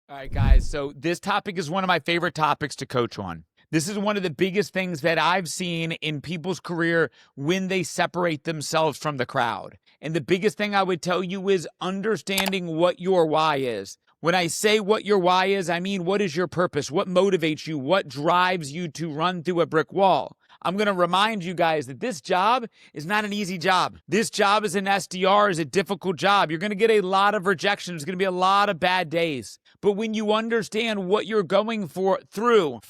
All right, guys. So this topic is one of my favorite topics to coach on. This is one of the biggest things that I've seen in people's career when they separate themselves from the crowd. And the biggest thing I would tell you is understanding what your why is. When I say what your why is, I mean, what is your purpose? What motivates you? What drives you to run through a brick wall? I'm going to remind you guys that this job is not an easy job. This job as an SDR is a difficult job. You're going to get a lot of rejection. There's going to be a lot of bad days. But when you understand what you're going through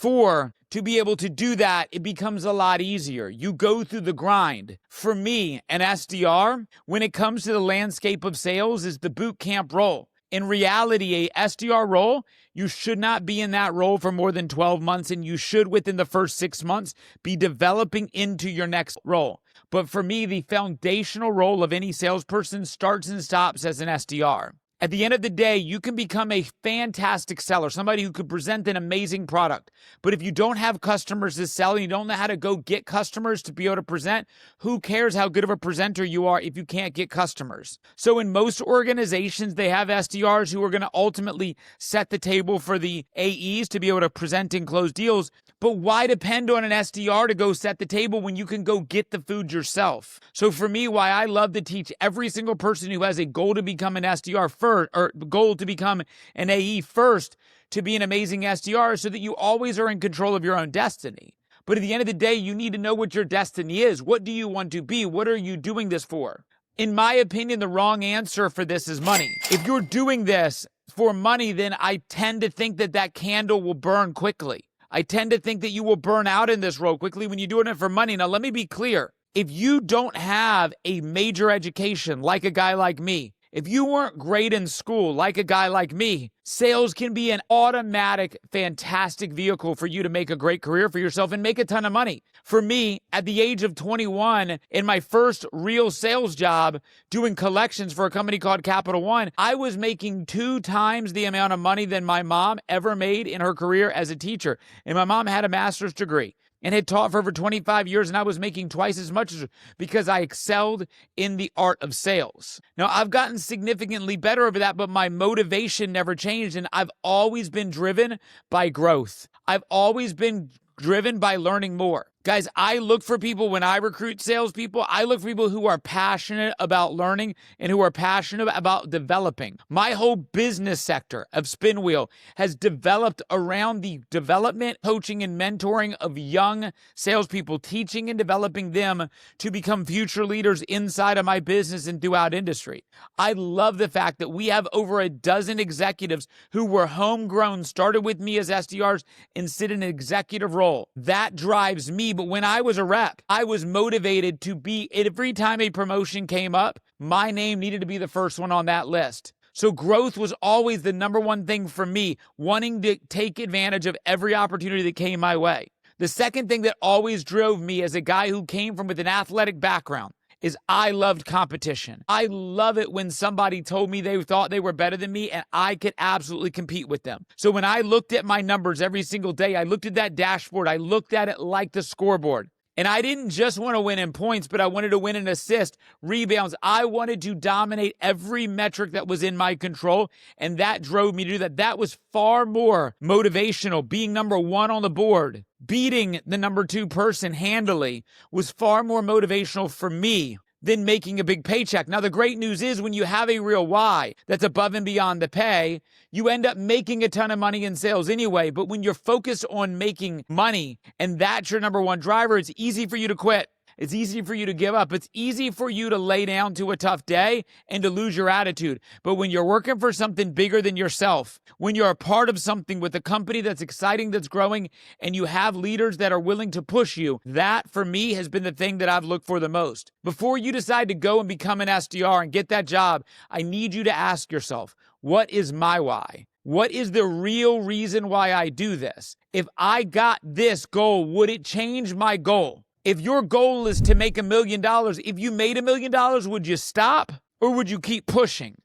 to be able to do that, it becomes a lot easier. You go through the grind. For me, an SDR, when it comes to the landscape of sales, is the boot camp role. In reality, a SDR role, you should not be in that role for more than 12 months, and you should, within the first 6 months, be developing into your next role. But for me, the foundational role of any salesperson starts and stops as an SDR. At the end of the day, you can become a fantastic seller, somebody who could present an amazing product. But if you don't have customers to sell and you don't know how to go get customers to be able to present, who cares how good of a presenter you are if you can't get customers? So in most organizations, they have SDRs who are going to ultimately set the table for the AEs to be able to present and close deals. But why depend on an SDR to go set the table when you can go get the food yourself? So for me, why I love to teach every single person who has a goal to become an SDR first, or goal to become an AE first, to be an amazing SDR, so that you always are in control of your own destiny. But at the end of the day, you need to know what your destiny is. What do you want to be? What are you doing this for? In my opinion, the wrong answer for this is money. If you're doing this for money, then I tend to think that candle will burn quickly. I tend to think that you will burn out in this role quickly when you're doing it for money. Now, let me be clear. If you don't have a major education like a guy like me, if you weren't great in school like a guy like me, sales can be an automatic, fantastic vehicle for you to make a great career for yourself and make a ton of money. For me, at the age of 21, in my first real sales job doing collections for a company called Capital One, I was making 2 times the amount of money than my mom ever made in her career as a teacher. And my mom had a master's degree and had taught for over 25 years, and I was making twice as much because I excelled in the art of sales. Now, I've gotten significantly better over that, but my motivation never changed, and I've always been driven by growth. I've always been driven by learning more. Guys, I look for people when I recruit salespeople, I look for people who are passionate about learning and who are passionate about developing. My whole business sector of Spinwheel has developed around the development, coaching, and mentoring of young salespeople, teaching and developing them to become future leaders inside of my business and throughout industry. I love the fact that we have over a dozen executives who were homegrown, started with me as SDRs, and sit in an executive role. That drives me. But when I was a rep, I was motivated to be, every time a promotion came up, my name needed to be the first one on that list. So growth was always the number one thing for me, wanting to take advantage of every opportunity that came my way. The second thing that always drove me as a guy who came from with an athletic background is I loved competition. I love it when somebody told me they thought they were better than me and I could absolutely compete with them. So when I looked at my numbers every single day, I looked at that dashboard, I looked at it like the scoreboard. And I didn't just want to win in points, but I wanted to win in assists, rebounds. I wanted to dominate every metric that was in my control, and that drove me to do that. That was far more motivational. Being number 1 on the board, beating the number 2 person handily, was far more motivational for me than making a big paycheck. Now, the great news is when you have a real why that's above and beyond the pay, you end up making a ton of money in sales anyway. But when you're focused on making money and that's your number one driver, it's easy for you to quit. It's easy for you to give up. It's easy for you to lay down to a tough day and to lose your attitude. But when you're working for something bigger than yourself, when you're a part of something with a company that's exciting, that's growing, and you have leaders that are willing to push you, that for me has been the thing that I've looked for the most. Before you decide to go and become an SDR and get that job, I need you to ask yourself, what is my why? What is the real reason why I do this? If I got this goal, would it change my goal? If your goal is to make $1 million, if you made $1 million, would you stop or would you keep pushing?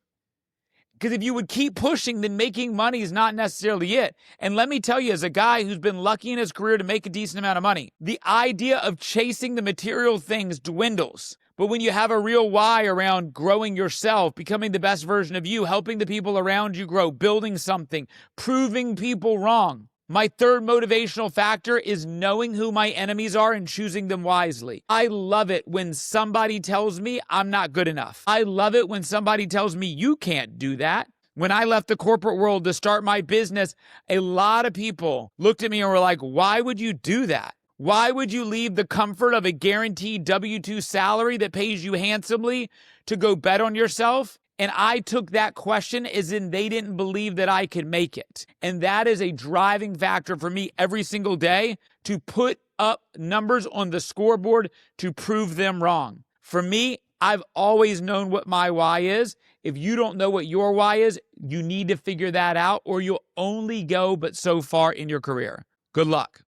Because if you would keep pushing, then making money is not necessarily it. And let me tell you, as a guy who's been lucky in his career to make a decent amount of money, the idea of chasing the material things dwindles. But when you have a real why around growing yourself, becoming the best version of you, helping the people around you grow, building something, proving people wrong. My third motivational factor is knowing who my enemies are and choosing them wisely. I love it when somebody tells me I'm not good enough. I love it when somebody tells me you can't do that. When I left the corporate world to start my business, a lot of people looked at me and were like, why would you do that? Why would you leave the comfort of a guaranteed W-2 salary that pays you handsomely to go bet on yourself? And I took that question as in they didn't believe that I could make it. And that is a driving factor for me every single day to put up numbers on the scoreboard to prove them wrong. For me, I've always known what my why is. If you don't know what your why is, you need to figure that out or you'll only go but so far in your career. Good luck.